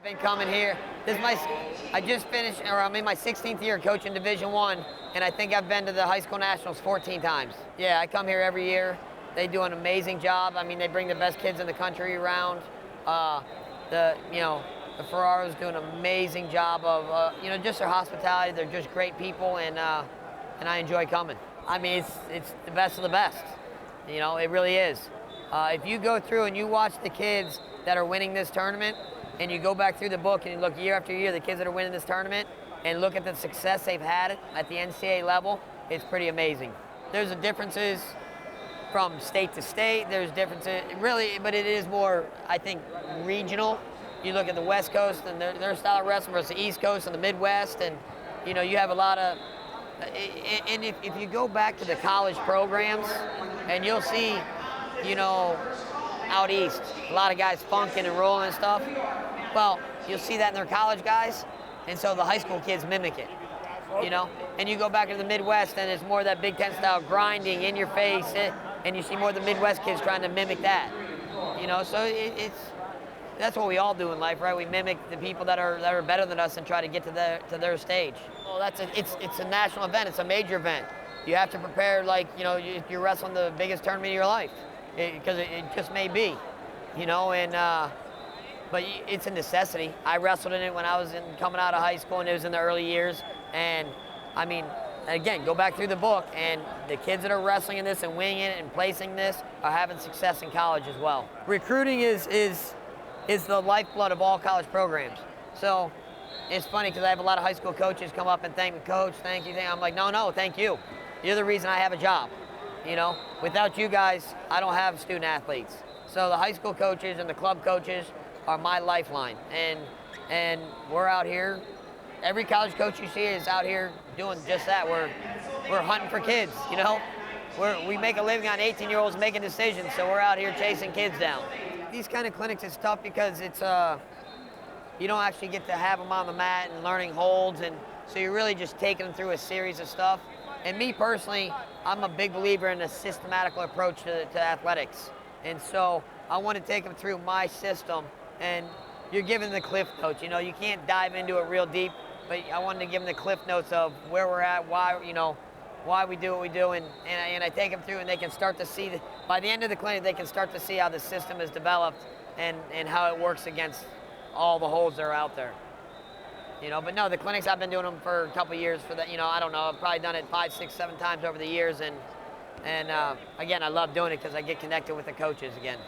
I've been coming here. I just finished, or I'm in my 16th year coaching Division I, and I think I've been to the high school nationals 14 times. Yeah, I come here every year. They do an amazing job. I mean, they bring the best kids in the country around. The Ferraros do an amazing job of, just their hospitality. They're just great people, and I enjoy coming. I mean, it's the best of the best. It really is. If you go through and you watch the kids that are winning this tournament, and you go back through the book and you look year after year, the kids that are winning this tournament, and look at the success they've had at the NCAA level, it's pretty amazing. There's differences from state to state. There's differences, really, but it is more, I think, regional. You look at the West Coast and their style of wrestling versus the East Coast and the Midwest, and you have a lot of, and if you go back to the college programs, and you'll see, out east, a lot of guys funking and rolling and stuff. Well, you'll see that in their college guys, and so the high school kids mimic it, And you go back to the Midwest, and it's more of that Big Ten style grinding in your face, and you see more of the Midwest kids trying to mimic that, So that's what we all do in life, right? We mimic the people that are better than us and try to get to their stage. Well, it's a national event. It's a major event. You have to prepare like you're wrestling the biggest tournament of your life, because it just may be, but it's a necessity. I wrestled in it when I was coming out of high school, and it was in the early years. And I mean, again, go back through the book, and the kids that are wrestling in this and winning it and placing this are having success in college as well. Recruiting is the lifeblood of all college programs. So it's funny because I have a lot of high school coaches come up and thank me, coach, thank you. I'm like, no, thank you. You're the reason I have a job. Without you guys, I don't have student athletes. So the high school coaches and the club coaches are my lifeline. And we're out here. Every college coach you see is out here doing just that. We're hunting for kids, We make a living on 18-year-olds making decisions, so we're out here chasing kids down. These kind of clinics is tough because it's you don't actually get to have them on the mat and learning holds, and so you're really just taking them through a series of stuff. And me personally, I'm a big believer in a systematical approach to athletics. And so I want to take them through my system, and you're given the cliff notes. You can't dive into it real deep, but I wanted to give them the cliff notes of where we're at, why we do what we do, and I take them through, and they can start to see, by the end of the clinic, they can start to see how the system is developed and how it works against all the holds that are out there. But no, the clinics, I've been doing them for a couple of years for that, I don't know, I've probably done it 5, 6, 7 times over the years, and again, I love doing it because I get connected with the coaches again.